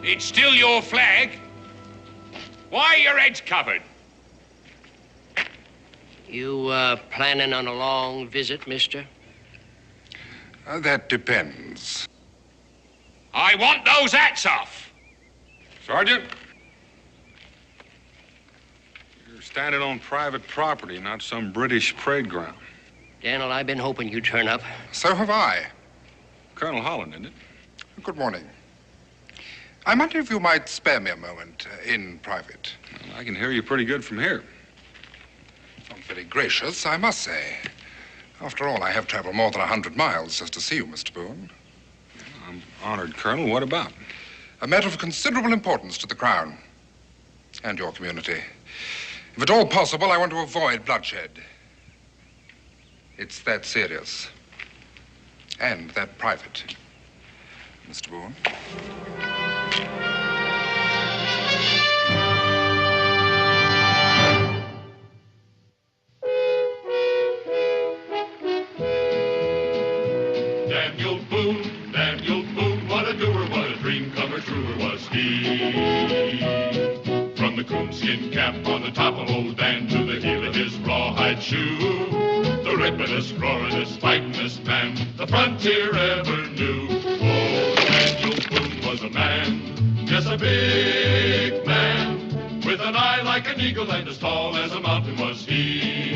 It's still your flag. Why are your heads covered? You, planning on a long visit, mister? That depends. I want those hats off. Sergeant? You're standing on private property, not some British parade ground. Daniel, I've been hoping you'd turn up. So have I. Colonel Holland, isn't it? Good morning. I wonder if you might spare me a moment in private. Well, I can hear you pretty good from here. Not very gracious, I must say. After all, I have traveled more than 100 miles just to see you, Mr. Boone. I'm honored, Colonel. What about? A matter of considerable importance to the Crown and your community. If at all possible, I want to avoid bloodshed. It's that serious. And that private, Mr. Boone. Daniel Boone, what a doer, what a dream comer, truer was he. From the coonskin cap on the top of old Dan to the heel of his rawhide shoe, the rippin'est, roaring'est, fighting'est man the frontier ever knew. Oh, Daniel Boone was a man, yes, a big man, with an eye like an eagle and as tall as a mountain was he.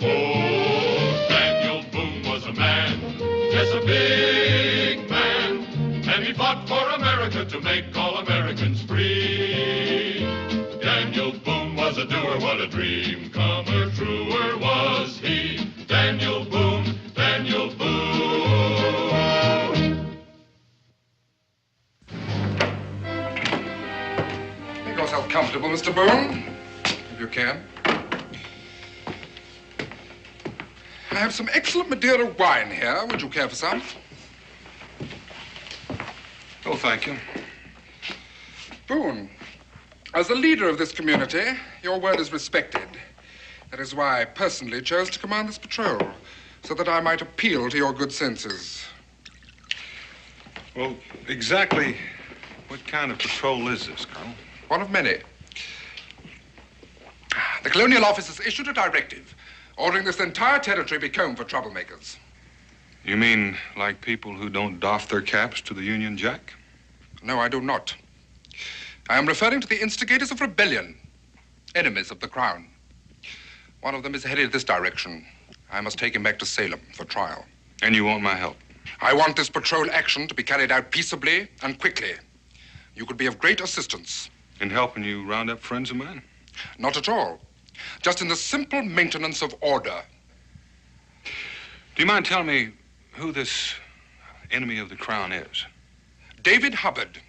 Oh, Daniel Boone was a man, yes, a big man, and he fought for America to make all Americans free. Daniel Boone was a doer, what a dream comer, truer was he. Daniel Boone, Daniel Boone. Make yourself comfortable, Mr. Boone, if you can. I have some excellent Madeira wine here. Would you care for some? Oh, thank you. Boone, as the leader of this community, your word is respected. That is why I personally chose to command this patrol, so that I might appeal to your good senses. Well, exactly what kind of patrol is this, Colonel? One of many. The Colonial Office has issued a directive ordering this entire territory be combed for troublemakers. You mean like people who don't doff their caps to the Union Jack? No, I do not. I am referring to the instigators of rebellion, enemies of the Crown. One of them is headed this direction. I must take him back to Salem for trial. And you want my help? I want this patrol action to be carried out peaceably and quickly. You could be of great assistance. In helping you round up friends of mine? Not at all. Just in the simple maintenance of order. Do you mind telling me who this enemy of the Crown is? David Hubbard,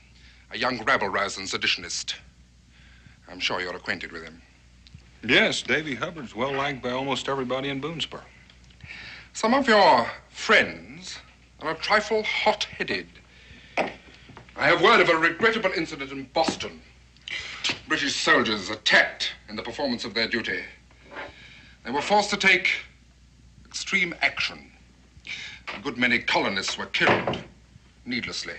a young rabble-rousing seditionist. I'm sure you're acquainted with him. Yes, Davy Hubbard's well liked by almost everybody in Boonesboro. Some of your friends are a trifle hot-headed. I have word of a regrettable incident in Boston. British soldiers attacked in the performance of their duty. They were forced to take extreme action. A good many colonists were killed needlessly.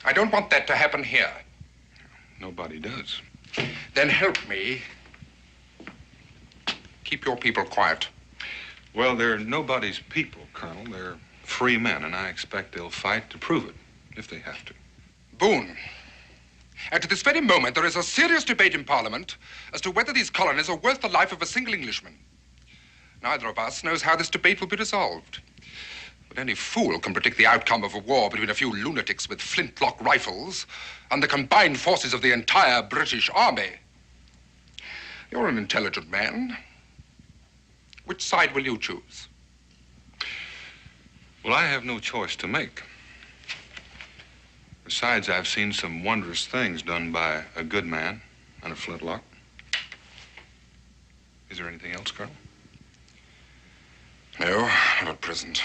I don't want that to happen here. Nobody does. Then help me keep your people quiet. Well, they're nobody's people, Colonel. They're free men, and I expect they'll fight to prove it, if they have to. Boone, at this very moment, there is a serious debate in Parliament as to whether these colonies are worth the life of a single Englishman. Neither of us knows how this debate will be resolved. But any fool can predict the outcome of a war between a few lunatics with flintlock rifles and the combined forces of the entire British Army. You're an intelligent man. Which side will you choose? Well, I have no choice to make. Besides, I've seen some wondrous things done by a good man and a flintlock. Is there anything else, Colonel? No, not at present.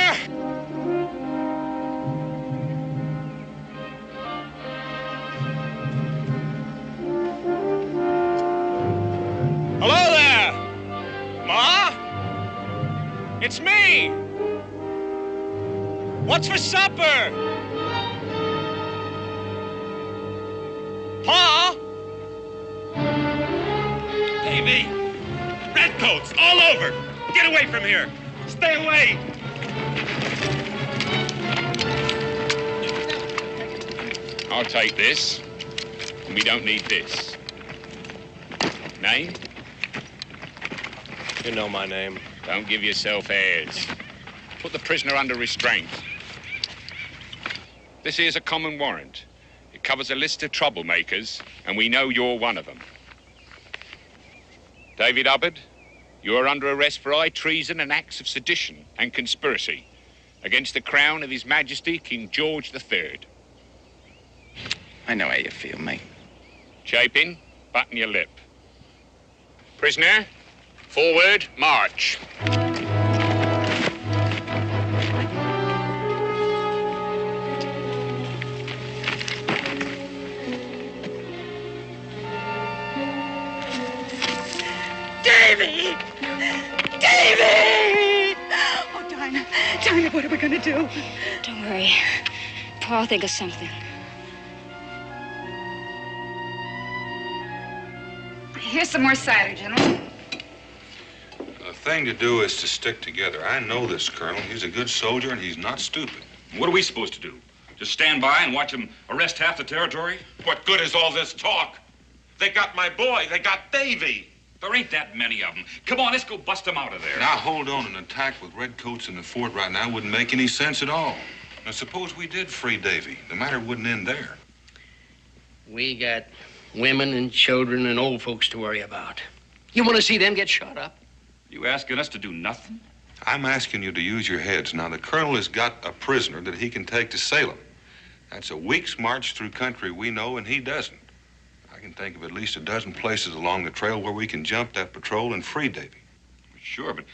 there? Hello there! Ma? It's me! What's for supper? Pa? Davy! Redcoats all over! Get away from here! Stay away! I'll take this. And we don't need this. Name? You know my name. Don't give yourself airs. Put the prisoner under restraint. This here's a common warrant. It covers a list of troublemakers, and we know you're one of them. David Hubbard, you are under arrest for high treason and acts of sedition and conspiracy against the crown of His Majesty King George III. I know how you feel, mate. Chapin, button your lip. Prisoner, forward, march. Davy! Davy! Oh, Dinah. Dinah, what are we going to do? Don't worry. Paul will think of something. Here's some more cider, gentlemen. The thing to do is to stick together. I know this Colonel. He's a good soldier, and he's not stupid. What are we supposed to do? Just stand by and watch them arrest half the territory? What good is all this talk? They got my boy. They got Davy. There ain't that many of them. Come on, let's go bust them out of there. Now, hold on. An attack with redcoats in the fort right now wouldn't make any sense at all. Now, suppose we did free Davy. The matter wouldn't end there. We got women and children and old folks to worry about. You want to see them get shot up? You asking us to do nothing? I'm asking you to use your heads. Now, the Colonel has got a prisoner that he can take to Salem. That's a week's march through country we know, and he doesn't. I can think of at least a dozen places along the trail where we can jump that patrol and free Davy. Sure, but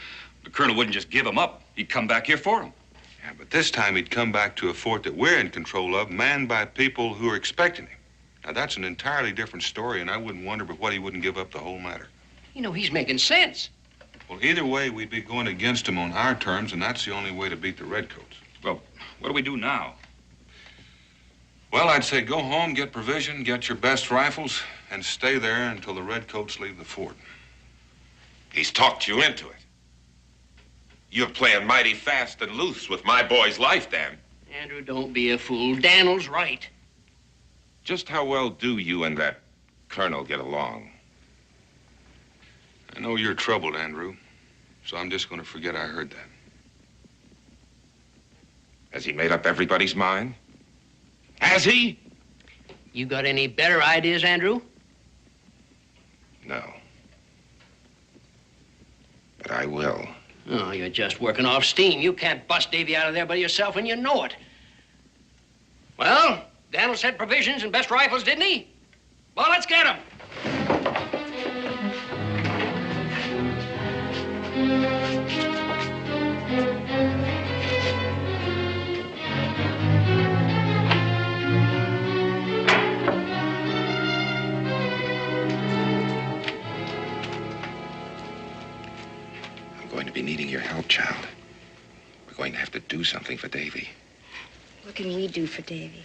the Colonel wouldn't just give him up. He'd come back here for him. Yeah, but this time he'd come back to a fort that we're in control of, manned by people who are expecting him. Now, that's an entirely different story, and I wouldn't wonder but what he wouldn't give up the whole matter. You know, he's making sense. Well, either way, we'd be going against him on our terms, and that's the only way to beat the redcoats. Well, what do we do now? Well, I'd say go home, get provision, get your best rifles, and stay there until the redcoats leave the fort. He's talked you into it. You're playing mighty fast and loose with my boy's life, Dan. Andrew, don't be a fool. Daniel's right. Just how well do you and that colonel get along? I know you're troubled, Andrew, so I'm just going to forget I heard that. Has he made up everybody's mind? Has he? You got any better ideas, Andrew? No. But I will. Oh, you're just working off steam. You can't bust Davy out of there by yourself, and you know it. Well, Daniel said provisions and best rifles, didn't he? Well, let's get them. I'm going to be needing your help, child. We're going to have to do something for Davy. What can we do for Davy?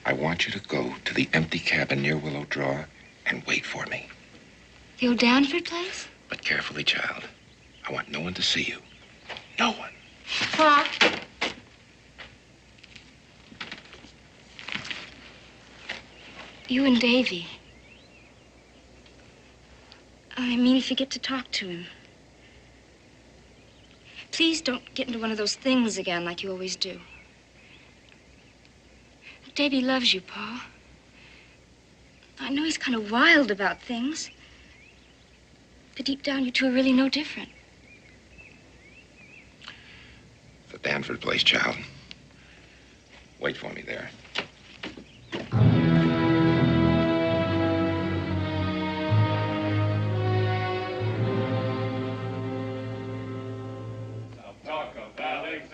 I want you to go to the empty cabin near Willow Draw and wait for me. The old Danford place? But carefully, child. I want no one to see you. No one. Pa. You and Davy. I mean, if you get to talk to him. Please don't get into one of those things again like you always do. Davy loves you, Pa. I know he's kind of wild about things. But deep down, you two are really no different. The Danford place, child. Wait for me there. Talk of Alex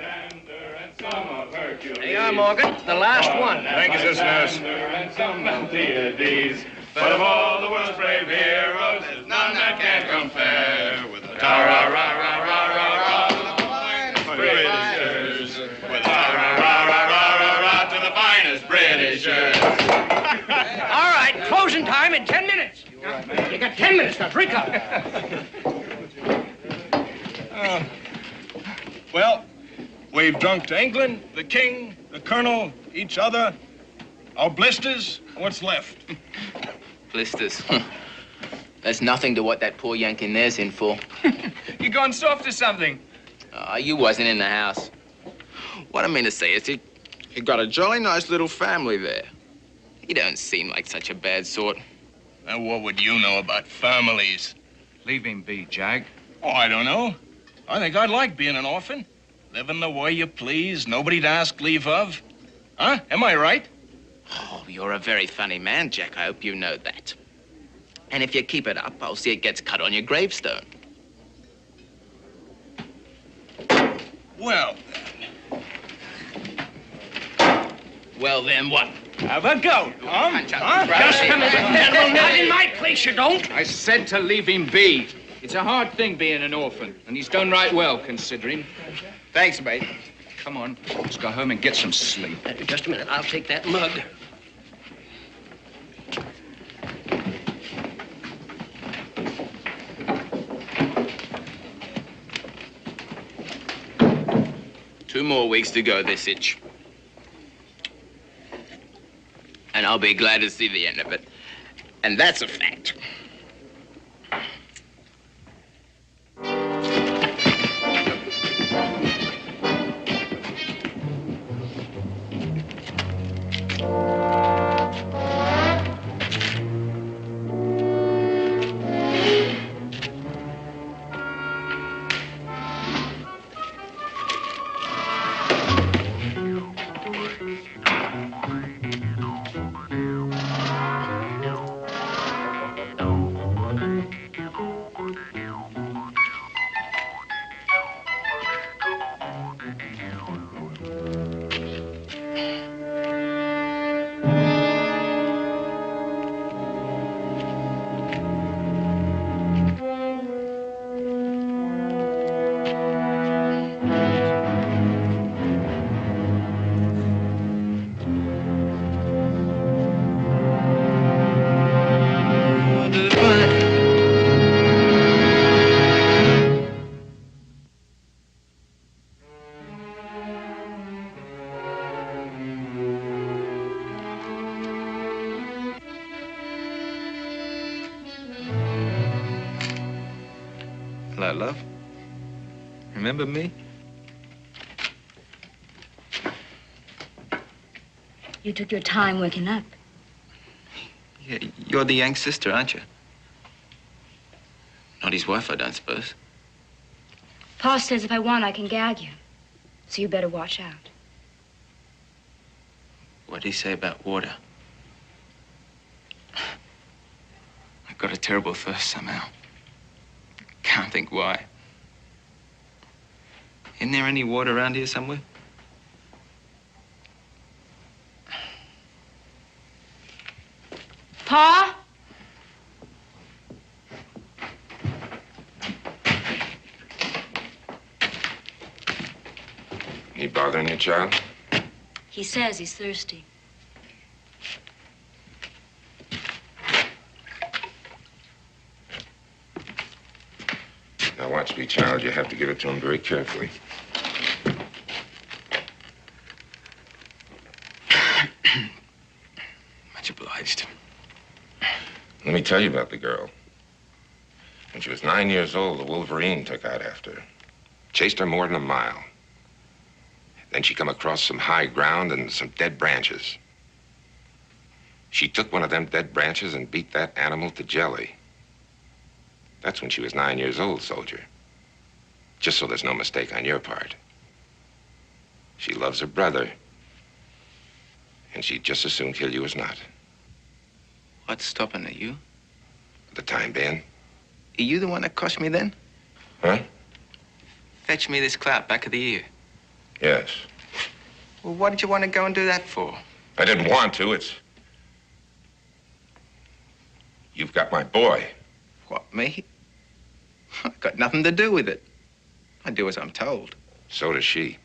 There you are, Morgan. The last one. Thank you, Sister Nurse. And some Miltiades. But of all the world's brave heroes, there's none that can compare with the ta-ra-ra-ra-ra-ra-ra to the finest Britishers. With ta-ra-ra-ra-ra-ra-ra to the finest Britishers. All right, closing time in 10 minutes. You got 10 minutes to drink up. Well, we've drunk to England, the King, the Colonel, each other, our blisters, what's left? Blisters. That's nothing to what that poor Yank in there's in for. You gone soft or something? You wasn't in the house. What I mean to say is you got a jolly nice little family there. You don't seem like such a bad sort. Now, what would you know about families? Leave him be, Jag. Oh, I don't know. I think I'd like being an orphan. Living the way you please, nobody to ask leave of. Huh? Am I right? Oh, you're a very funny man, Jack. I hope you know that. And if you keep it up, I'll see it gets cut on your gravestone. Well, Well, then what? have a go, Tom. Just a minute, gentlemen. Not in my place, you don't. I said to leave him be. It's a hard thing being an orphan, and he's done right well, considering. Thanks, mate. Come on, let's go home and get some sleep. Just a minute. I'll take that mug. Two more weeks to go this itch. And I'll be glad to see the end of it. And that's a fact. Hello, love. Remember me? You took your time waking up. Yeah, you're the Yank sister, aren't you? Not his wife, I don't suppose. Pa says if I want, I can gag you. So you better watch out. What'd he say about water? I've got a terrible thirst somehow. Can't think why. Isn't there any water around here somewhere? Pa? Any bothering you, child? He says he's thirsty. Now, watch me, child. You have to give it to him very carefully. Much obliged. Let me tell you about the girl. When she was 9 years old, the Wolverine took out after her. Chased her more than a mile. Then she come across some high ground and some dead branches. She took one of them dead branches and beat that animal to jelly. That's when she was 9 years old, soldier. Just so there's no mistake on your part. She loves her brother. And she'd just as soon kill you as not. What's stopping her, you? For the time being. Are you the one that cost me then? Huh? Fetch me this clout back of the ear. Yes. Well, what did you want to go and do that for? I didn't want to. It's... You've got my boy. What, me? I've got nothing to do with it. I do as I'm told. So does she.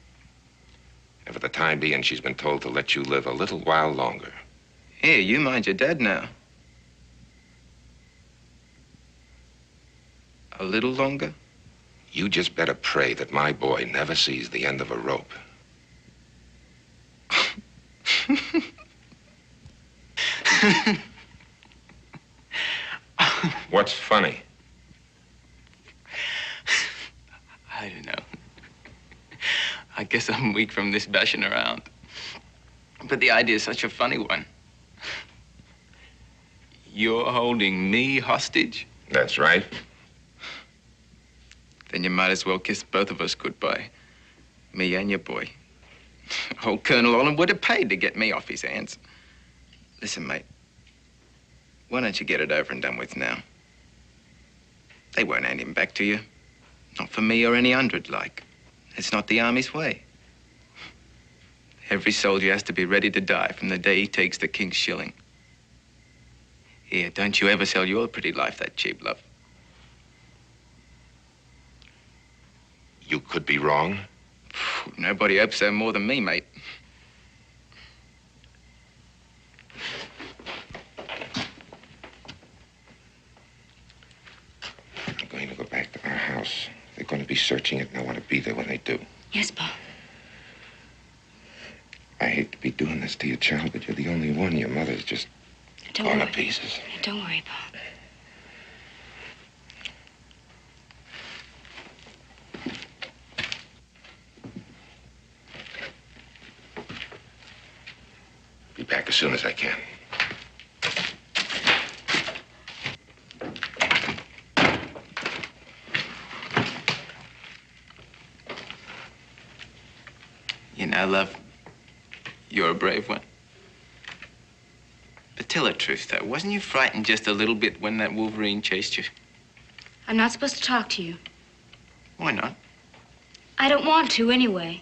And for the time being, she's been told to let you live a little while longer. Here, you mind your dad now. A little longer? You just better pray that my boy never sees the end of a rope. What's funny? I don't know. I guess I'm weak from this bashing around. But the idea's such a funny one. You're holding me hostage? That's right. Then you might as well kiss both of us goodbye. Me and your boy. Old Colonel Olin would have paid to get me off his hands. Listen, mate. Why don't you get it over and done with now? They won't hand him back to you. Not for me or any hundred like. It's not the Army's way. Every soldier has to be ready to die from the day he takes the King's shilling. Here, don't you ever sell your pretty life that cheap, love. You could be wrong. Nobody hopes so more than me, mate. I'm going to go back to our house. They're going to be searching it, and I want to be there when they do. Yes, Pa. I hate to be doing this to you, child, but you're the only one. Your mother's just torn to pieces. Don't worry, Pa. Be back as soon as I can. You know, love, you're a brave one. But tell the truth, though. Wasn't you frightened just a little bit when that Wolverine chased you? I'm not supposed to talk to you. Why not? I don't want to, anyway.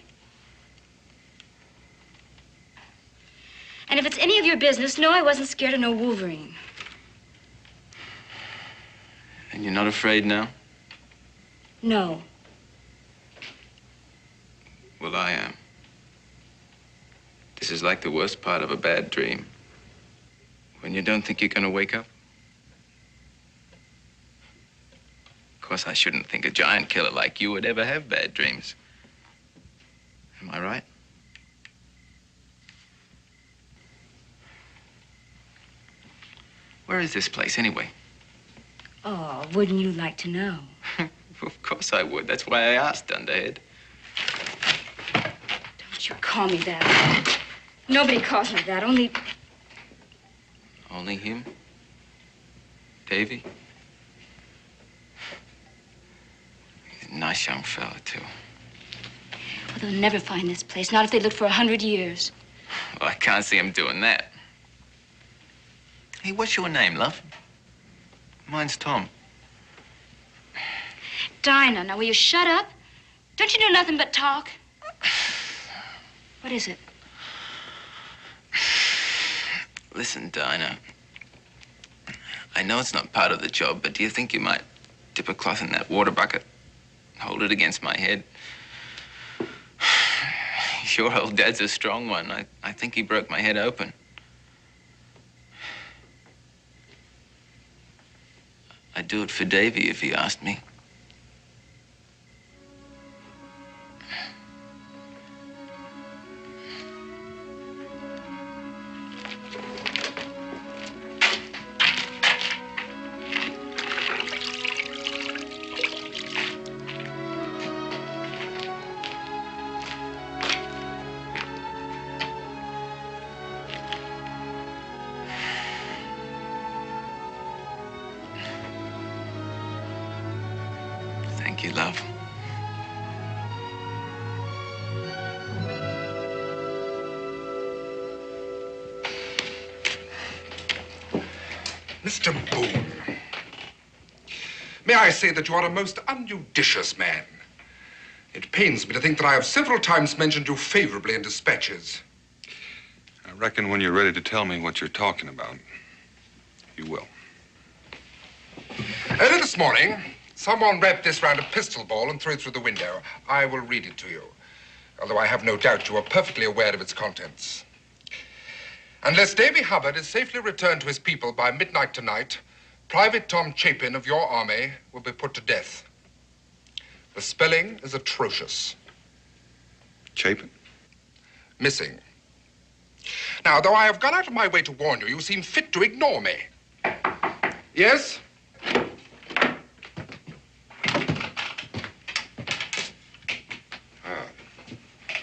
And if it's any of your business, no, I wasn't scared of no Wolverine. And you're not afraid now? No. Well, I am. This is like the worst part of a bad dream. When you don't think you're gonna wake up. Of course, I shouldn't think a giant killer like you would ever have bad dreams. Am I right? Where is this place, anyway? Oh, wouldn't you like to know? Of course I would. That's why I asked, Dunderhead. Don't you call me that. Nobody calls me that, only... Only him? Davy? He's a nice young fella, too. Well, they'll never find this place, not if they look for 100 years. Well, I can't see him doing that. Hey, what's your name, love? Mine's Tom. Dinah, now will you shut up? Don't you do nothing but talk? What is it? Listen, Dinah. I know it's not part of the job, but do you think you might dip a cloth in that water bucket? Hold it against my head? Sure, old Dad's a strong one. I think he broke my head open. I'd do it for Davy if he asked me. Thank you, love. Mr. Boone, may I say that you are a most unjudicious man. It pains me to think that I have several times mentioned you favorably in dispatches. I reckon when you're ready to tell me what you're talking about, you will. Early this morning, someone wrapped this round a pistol ball and threw it through the window. I will read it to you, although I have no doubt you are perfectly aware of its contents. Unless Davy Hubbard is safely returned to his people by midnight tonight, Private Tom Chapin of your army will be put to death. The spelling is atrocious. Chapin? Missing. Now, though I have gone out of my way to warn you, you seem fit to ignore me. Yes?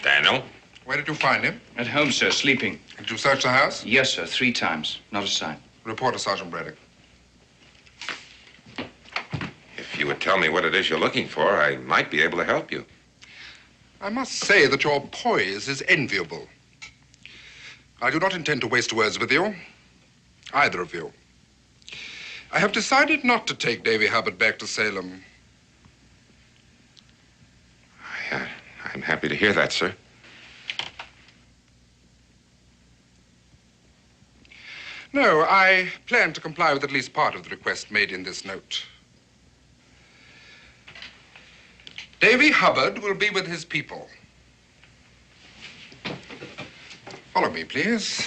Daniel? Where did you find him? At home, sir, sleeping. Did you search the house? Yes, sir, 3 times. Not a sign. Report to Sergeant Braddock. If you would tell me what it is you're looking for, I might be able to help you. I must say that your poise is enviable. I do not intend to waste words with you, either of you. I have decided not to take Davy Hubbard back to Salem. I'm happy to hear that, sir. No, I plan to comply with at least part of the request made in this note. Davy Hubbard will be with his people. Follow me, please.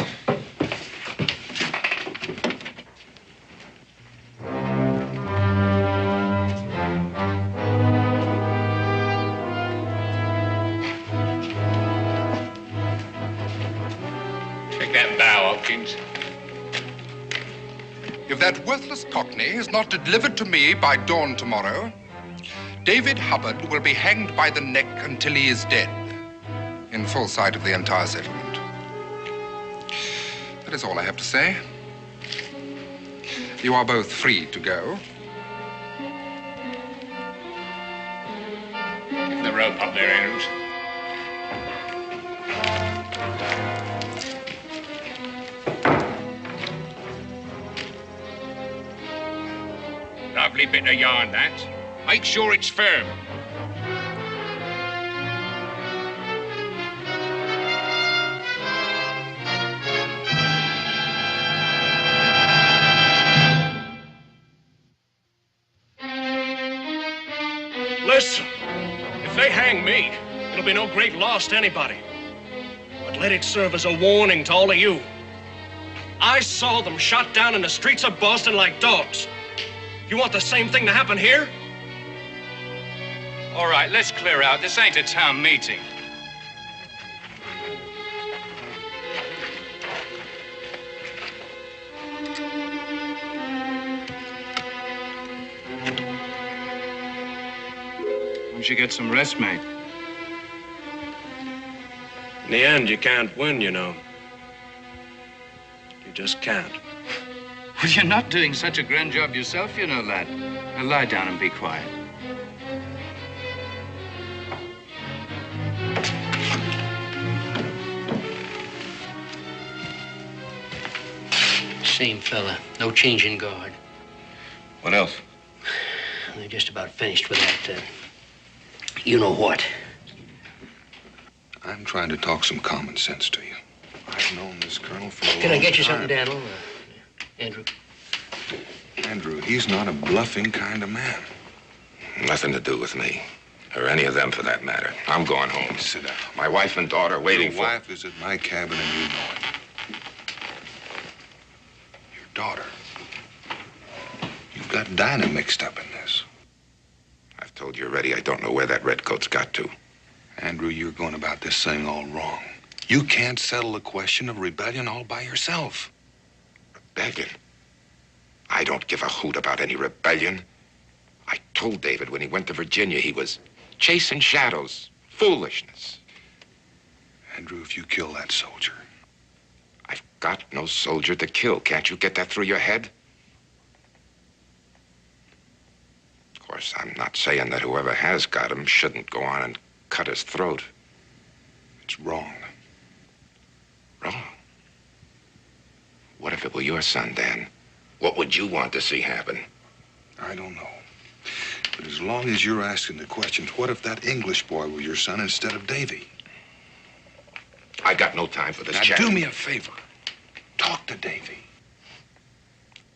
Take that bow, Hopkins. If that worthless Cockney is not delivered to me by dawn tomorrow, David Hubbard will be hanged by the neck until he is dead, in full sight of the entire settlement. That is all I have to say. You are both free to go. Give the rope up there, Andrews. Lovely bit of yarn, that. Make sure it's firm. Listen, if they hang me, it'll be no great loss to anybody. But let it serve as a warning to all of you. I saw them shot down in the streets of Boston like dogs. You want the same thing to happen here? All right, let's clear out. This ain't a town meeting. Why don't you get some rest, mate? In the end, you can't win, you know. You just can't. Well, you're not doing such a grand job yourself, you know, lad. Now lie down and be quiet. Same fella. No change in guard. What else? They're just about finished with that, you know what. I'm trying to talk some common sense to you. I've known this colonel for a long time. Can I get you something, Daniel? Andrew? Andrew, he's not a bluffing kind of man. Nothing to do with me. Or any of them, for that matter. I'm going home. Sit down. My wife and daughter are waiting for... Your wife is at my cabin and you know it. Your daughter. You've got Dinah mixed up in this. I've told you already, I don't know where that redcoat's got to. Andrew, you're going about this thing all wrong. You can't settle the question of rebellion all by yourself. Rebellion? I don't give a hoot about any rebellion. I told David when he went to Virginia he was chasing shadows, foolishness. Andrew, if you kill that soldier... I've got no soldier to kill. Can't you get that through your head? Of course, I'm not saying that whoever has got him shouldn't go on and cut his throat. It's wrong. Wrong? What if it were your son, Dan? What would you want to see happen? I don't know. But as as long as you're asking the questions, what if that English boy was your son instead of Davy? I got no time for this Now, chat. do me a favor. Talk to Davy.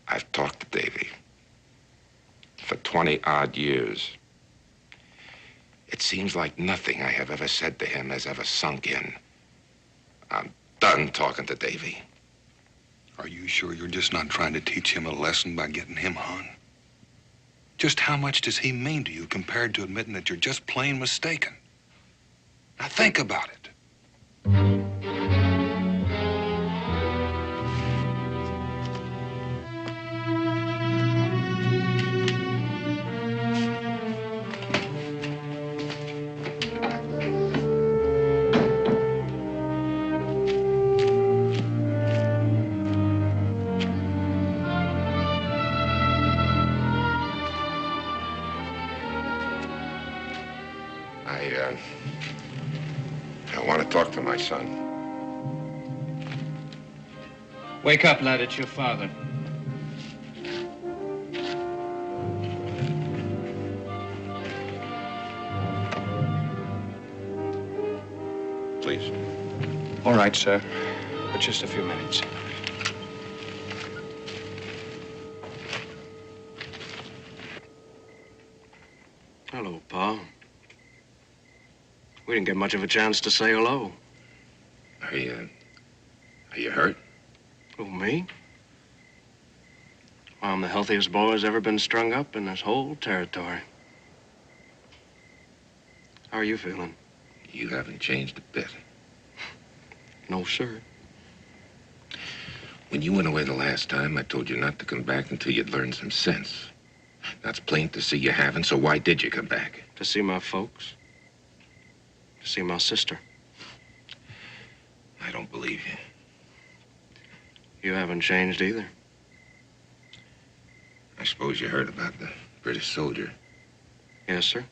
I've talked to Davy for 20-odd years. It seems like nothing I have ever said to him has ever sunk in. I'm done talking to Davy. Are you sure you're just not trying to teach him a lesson by getting him hung? Just how much does he mean to you compared to admitting that you're just plain mistaken? Now think about it. I want to talk to my son. Wake up, lad. It's your father. Please. All right, sir. But just a few minutes. Hello, Pa. We didn't get much of a chance to say hello. Are you hurt? Who, me? Well, I'm the healthiest boy who's ever been strung up in this whole territory. How are you feeling? You haven't changed a bit. No, sir. When you went away the last time, I told you not to come back until you'd learned some sense. That's plain to see you haven't, so why did you come back? To see my folks. To see my sister. I don't believe you. You haven't changed either. I suppose you heard about the British soldier. Yes, sir.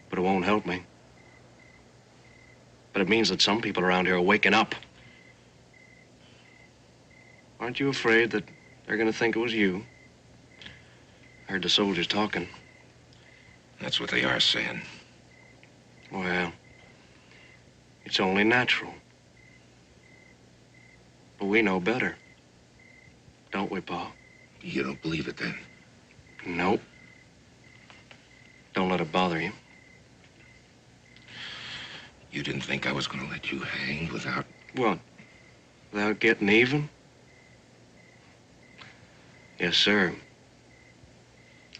But it won't help me. But it means that some people around here are waking up. Aren't you afraid that they're gonna think it was you? I heard the soldiers talking. That's what they are saying. Well, it's only natural. But we know better. Don't we, Pa? You don't believe it, then? Nope. Don't let it bother you. You didn't think I was going to let you hang without... What? Without getting even? Yes, sir.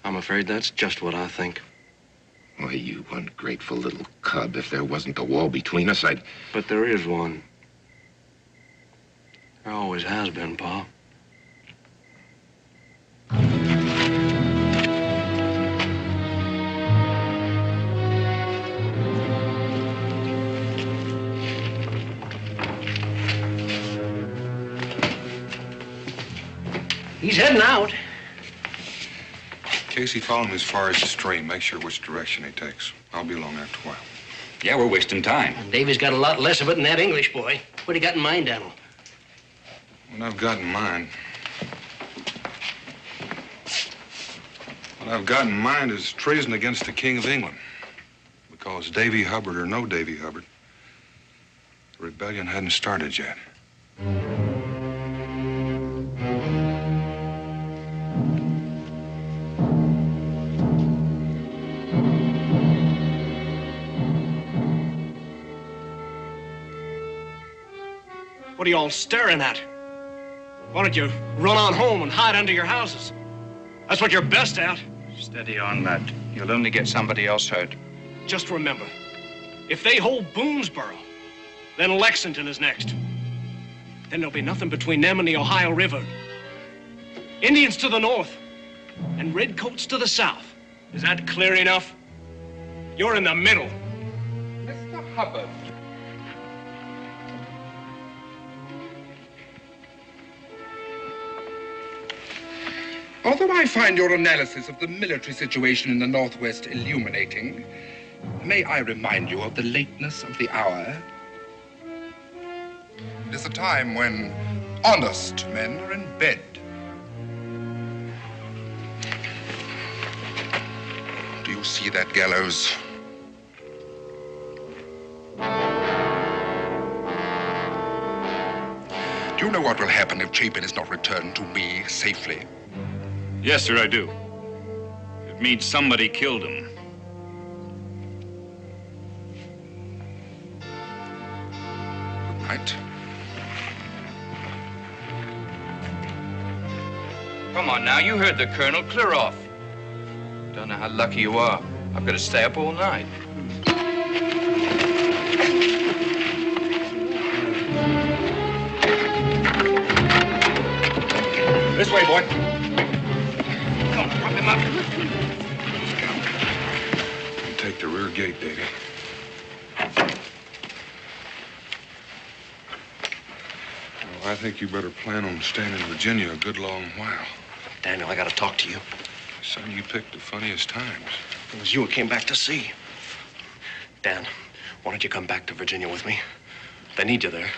I'm afraid that's just what I think. Why, you ungrateful little cub. If there wasn't a wall between us, I'd... But there is one. There always has been, Pa. He's heading out. Casey, follow him as far as the stream. Make sure which direction he takes. I'll be along after a while. Yeah, we're wasting time. Davy's got a lot less of it than that English boy. What do you got in mind, Daniel? What I've got in mind... What I've got in mind is treason against the King of England. Because Davy Hubbard or no Davy Hubbard, the rebellion hadn't started yet. What are you all staring at? Why don't you run on home and hide under your houses? That's what you're best at. Steady on, lad. You'll only get somebody else hurt. Just remember, if they hold Boonesboro, then Lexington is next. Then there'll be nothing between them and the Ohio River. Indians to the north and redcoats to the south. Is that clear enough? You're in the middle. Mr. Hubbard. Although I find your analysis of the military situation in the Northwest illuminating, may I remind you of the lateness of the hour? It is a time when honest men are in bed. you see that gallows. Do you know what will happen if Chapin is not returned to me safely? Yes, sir, I do. It means somebody killed him. Good night. Come on now, you heard the Colonel. Clear off. Don't know how lucky you are. I've got to stay up all night. This way, boy. Come on, prop him up. Take the rear gate, Davy. Well, I think you better plan on staying in Virginia a good long while. Daniel, I gotta talk to you. Son, you picked the funniest times. It was you who came back to see. Dan, why don't you come back to Virginia with me? They need you there.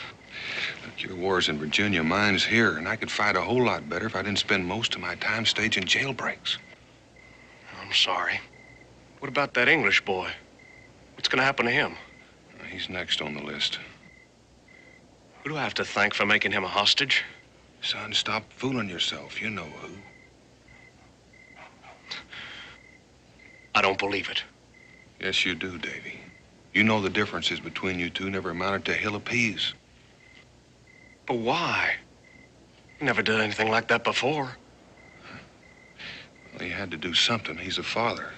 Look, your war's in Virginia, mine's here, and I could fight a whole lot better if I didn't spend most of my time staging jailbreaks. I'm sorry. What about that English boy? What's gonna happen to him? He's next on the list. Who do I have to thank for making him a hostage? Son, stop fooling yourself. You know who. I don't believe it. Yes, you do, Davy. You know the differences between you two never amounted to a hill of peas. But why? He never did anything like that before. Well, he had to do something. He's a father.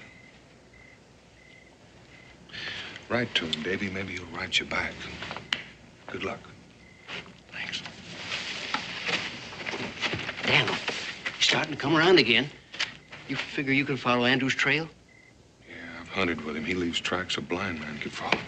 Write to him, Davy. Maybe he'll write you back. Good luck. Thanks. Daniel, you're starting to come around again. You figure you can follow Andrew's trail? Yeah, I've hunted with him. He leaves tracks a blind man could follow.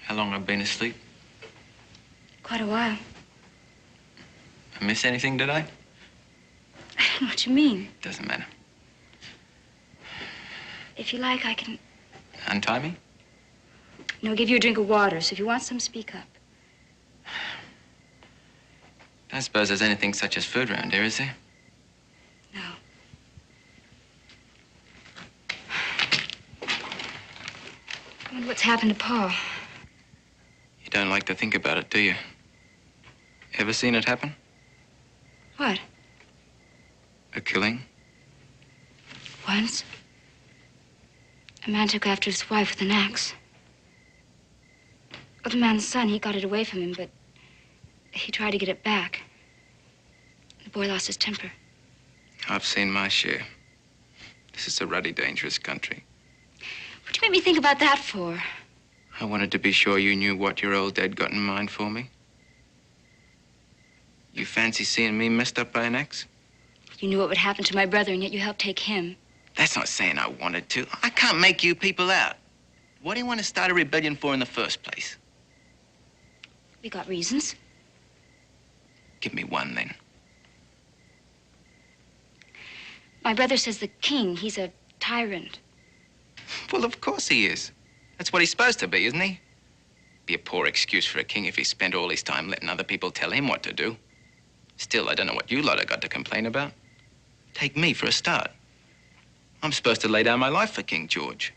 How long I've been asleep? Quite a while. I miss anything, did I? I don't know what you mean. Doesn't matter. If you like, I can, Untie me? give you a drink of water. So if you want some, speak up. Don't suppose there's anything such as food around here, is there? No. I wonder what's happened to Pa. You don't like to think about it, do you? Ever seen it happen? What? A killing? Once. A man took after his wife with an axe. Well, the man's son, he got it away from him, but he tried to get it back. The boy lost his temper. I've seen my share. This is a ruddy, dangerous country. What'd you make me think about that for? I wanted to be sure you knew what your old dad got in mind for me. You fancy seeing me messed up by an axe? You knew what would happen to my brother, and yet you helped take him. That's not saying I wanted to. I can't make you people out. What do you want to start a rebellion for in the first place? We got reasons. Give me one, then. My brother says the king, he's a tyrant. Well, of course he is. That's what he's supposed to be, isn't he? Be a poor excuse for a king if he spent all his time letting other people tell him what to do. Still, I don't know what you lot have got to complain about. Take me for a start. I'm supposed to lay down my life for King George.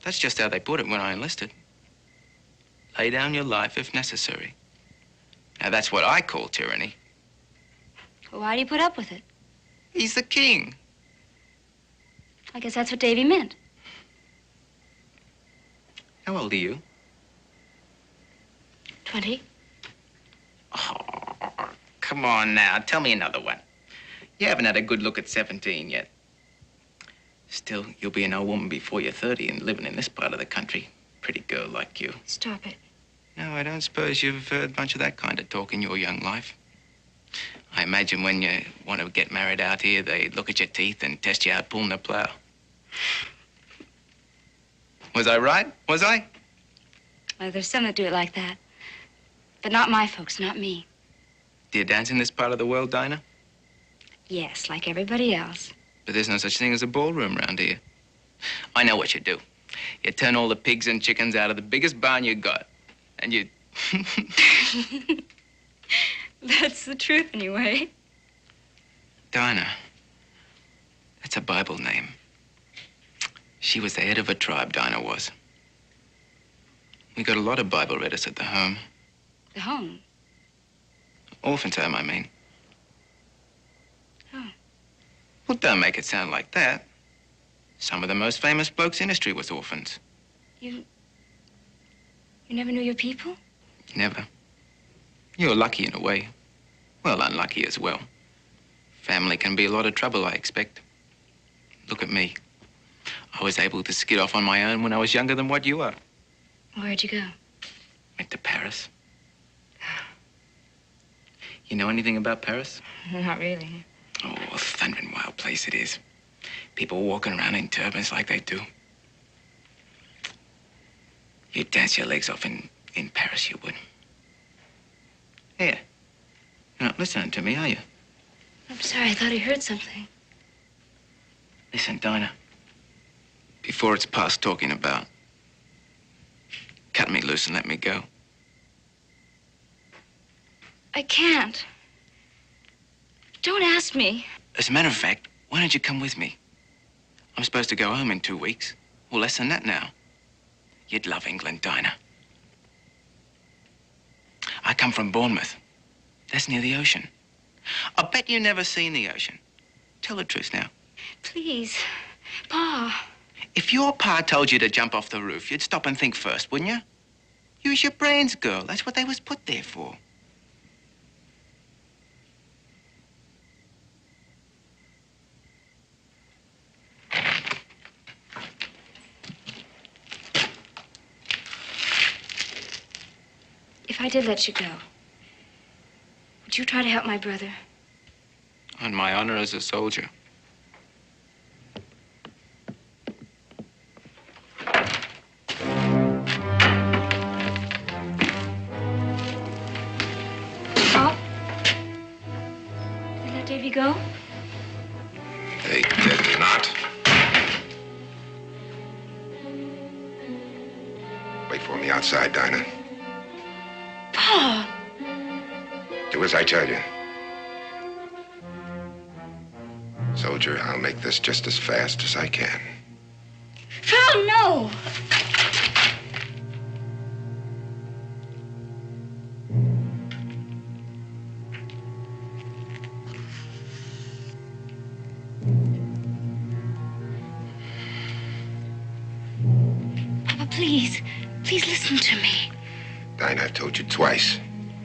That's just how they put it when I enlisted. Lay down your life if necessary. Now, that's what I call tyranny. Well, why do you put up with it? He's the king. I guess that's what Davy meant. How old are you? 20. Oh, come on now. Tell me another one. You haven't had a good look at 17 yet. Still, you'll be an old woman before you're 30 and living in this part of the country. Pretty girl like you. Stop it. No, I don't suppose you've heard much of that kind of talk in your young life. I imagine when you want to get married out here, they look at your teeth and test you out pulling the plow. Was I right? Was I? Well, there's some that do it like that. But not my folks, not me. Do you dance in this part of the world, Dinah? Yes, like everybody else. But there's no such thing as a ballroom around here. I know what you do. You turn all the pigs and chickens out of the biggest barn you got. And you... That's the truth, anyway. Dinah. That's a Bible name. She was the head of a tribe, Dinah was. We got a lot of Bible readers at the home. The home? Orphan's home, I mean. Oh. Well, don't make it sound like that. Some of the most famous blokes in history was orphans. You never knew your people? Never. You're lucky in a way. Well, unlucky as well. Family can be a lot of trouble, I expect. Look at me. I was able to skid off on my own when I was younger than what you are. Where'd you go? Went to Paris. You know anything about Paris? Not really. Oh, a thundering wild place it is. People walking around in turbans like they do. You'd dance your legs off in Paris, you would. Here. You're not listening to me, are you? I'm sorry, I thought I heard something. Listen, Dinah. Before it's past talking about, cut me loose and let me go. I can't. Don't ask me. As a matter of fact, why don't you come with me? I'm supposed to go home in 2 weeks. Well, less than that now. You'd love England, Dinah. I come from Bournemouth. That's near the ocean. I bet you've never seen the ocean. Tell the truth now. Please, Pa. If your pa told you to jump off the roof, you'd stop and think first, wouldn't you? Use your brains, girl. That's what they was put there for. If I did let you go, would you try to help my brother? On my honor as a soldier. Oh? You let Davy go? They did not. Wait for me outside, Dinah. Pa! Do as I tell you. Soldier, I'll make this just as fast as I can. Oh, no! Papa, please. Please listen to me. Dinah, I've told you twice.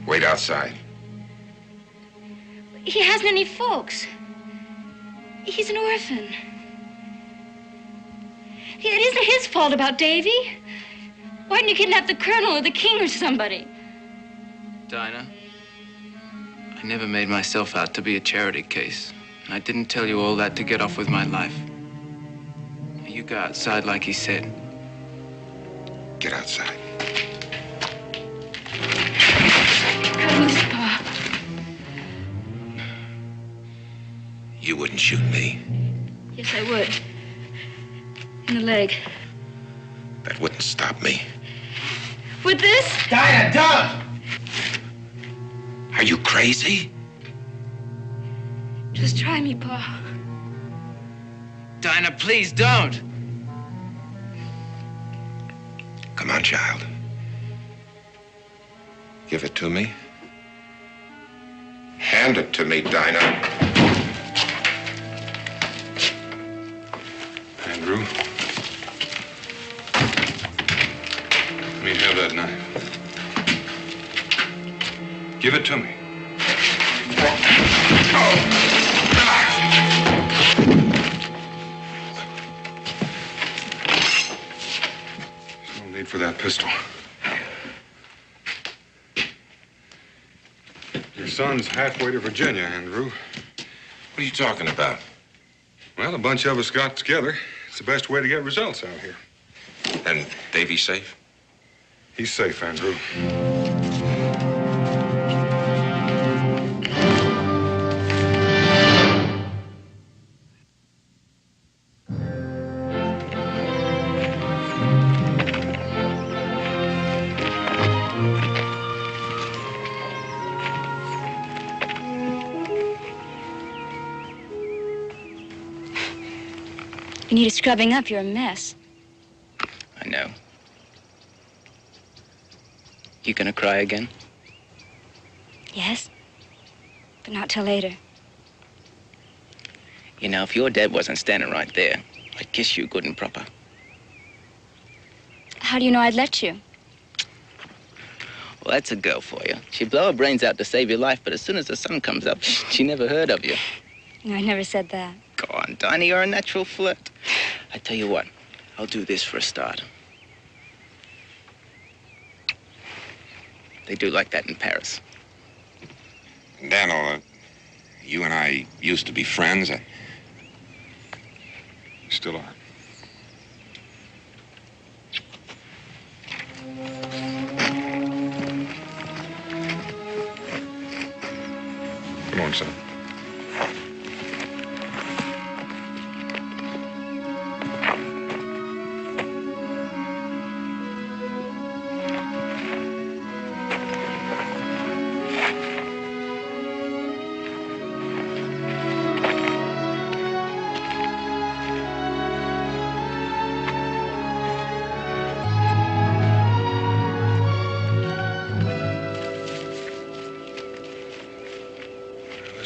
Wait outside. He hasn't any folks. He's an orphan. It isn't his fault about Davy. Why didn't you kidnap the colonel or the king or somebody? Dinah, I never made myself out to be a charity case. And I didn't tell you all that to get off with my life. You go outside like he said. Get outside. Promise, Pa. You wouldn't shoot me. Yes, I would. In the leg. That wouldn't stop me. With this? Dinah, don't! Are you crazy? Just try me, Pa. Dinah, please don't. Come on, child. Give it to me. Hand it to me, Dinah. Andrew. Let me have that knife. Give it to me. There's no need for that pistol. son's halfway to Virginia, Andrew. What are you talking about? Well, a bunch of us got together. It's the best way to get results out here. And Davy's safe? He's safe, Andrew. If you need a scrubbing up, you're a mess. I know. You gonna cry again? Yes, but not till later. You know, if your dad wasn't standing right there, I'd kiss you good and proper. How do you know I'd let you? Well, that's a girl for you. She'd blow her brains out to save your life, but as soon as the sun comes up, she never heard of you. No, I never said that. Go on, Donnie, you're a natural flirt. I tell you what, I'll do this for a start. They do like that in Paris. Daniel, you and I used to be friends. Still are. Come on, son.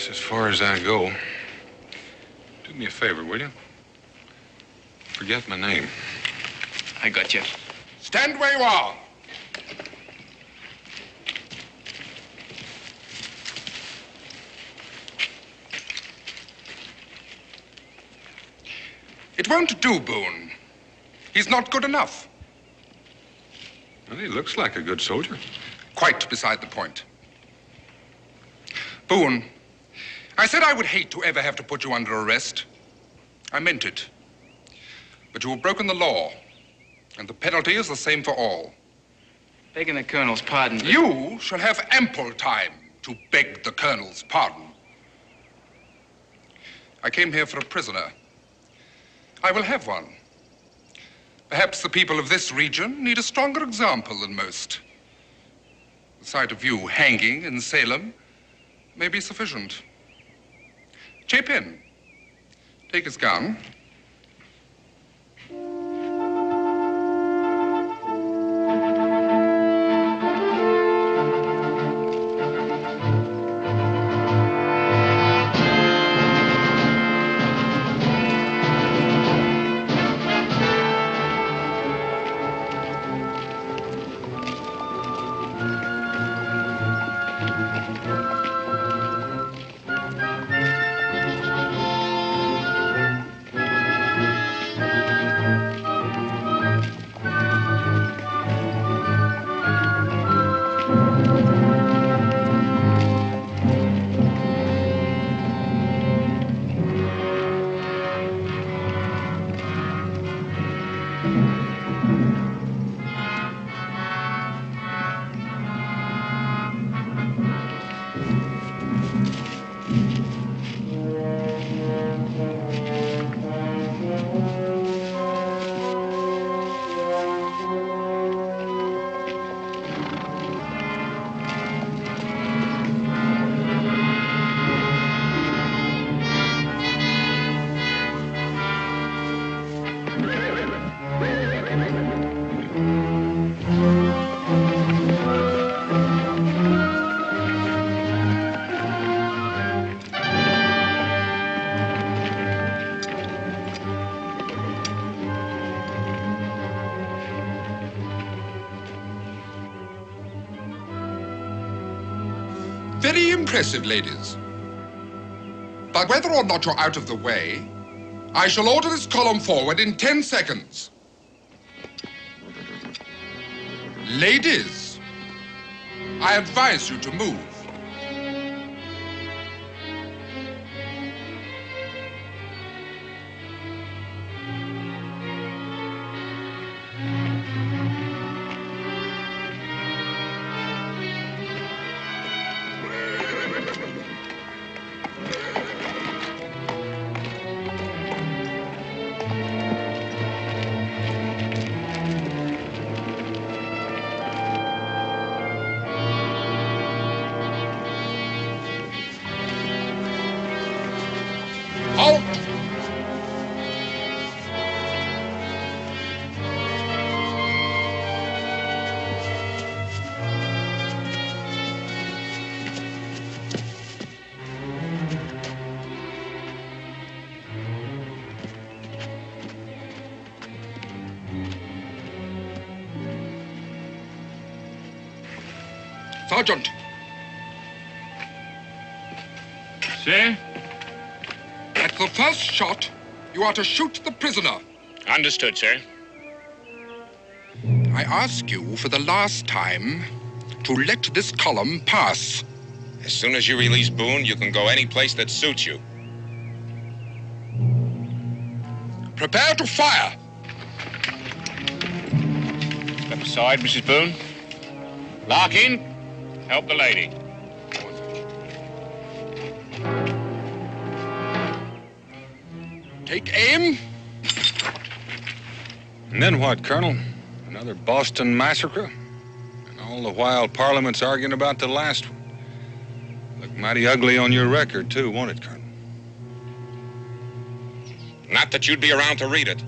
As far as I go, do me a favor, will you? Forget my name. I got you. Stand where you are. It won't do, Boone. He's not good enough. Well, he looks like a good soldier. Quite beside the point. Boone, I said I would hate to ever have to put you under arrest. I meant it. But you have broken the law, and the penalty is the same for all. Begging the Colonel's pardon. You shall have ample time to beg the Colonel's pardon. I came here for a prisoner. I will have one. Perhaps the people of this region need a stronger example than most. The sight of you hanging in Salem may be sufficient. Chip in. Take his gun. Very impressive, ladies. But whether or not you're out of the way, I shall order this column forward in 10 seconds. Ladies, I advise you to move. Halt! Sergeant. Sir? At the first shot, you are to shoot the prisoner. Understood, sir. I ask you for the last time to let this column pass. As soon as you release Boone, you can go any place that suits you. Prepare to fire. Step aside, Mrs. Boone. Larkin, help the lady. Take aim. And then what, Colonel? Another Boston massacre? And all the while Parliament's arguing about the last one. Looked mighty ugly on your record, too, won't it, Colonel? Not that you'd be around to read it.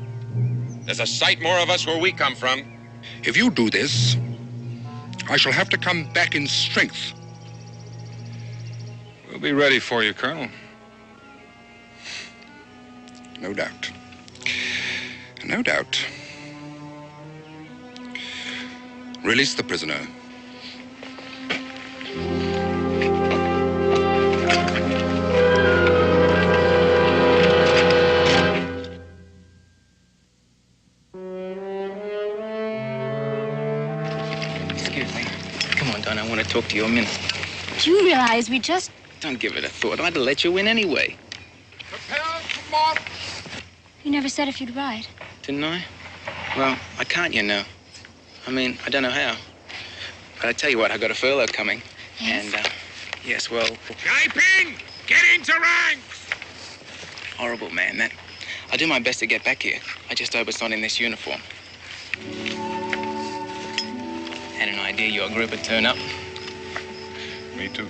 There's a sight more of us where we come from. If you do this, I shall have to come back in strength. We'll be ready for you, Colonel. No doubt. No doubt. Release the prisoner. Excuse me. Come on, Don, I want to talk to you a minute. Do you realize we just... Don't give it a thought. I'd have let you in anyway. Prepare to march. You never said if you'd ride. Didn't I? Well, I can't, you know. I mean, I don't know how. But I tell you what, I got a furlough coming. Yes? And, yes, well... Taiping! Get into ranks! Horrible, man, that. I'll do my best to get back here. I just hope it's not in this uniform. Had an idea your group would turn up. Me too.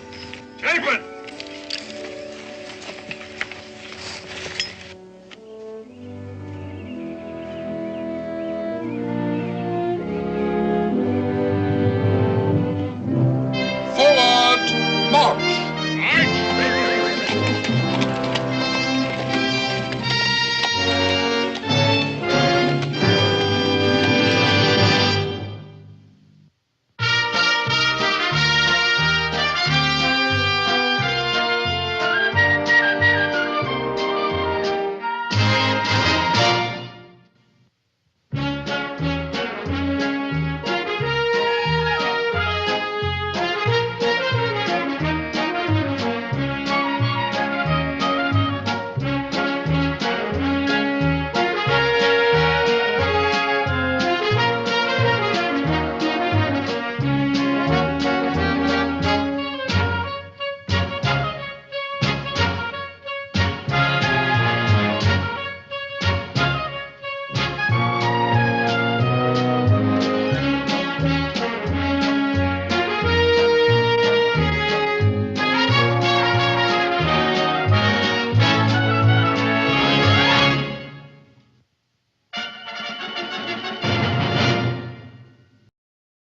Taiping!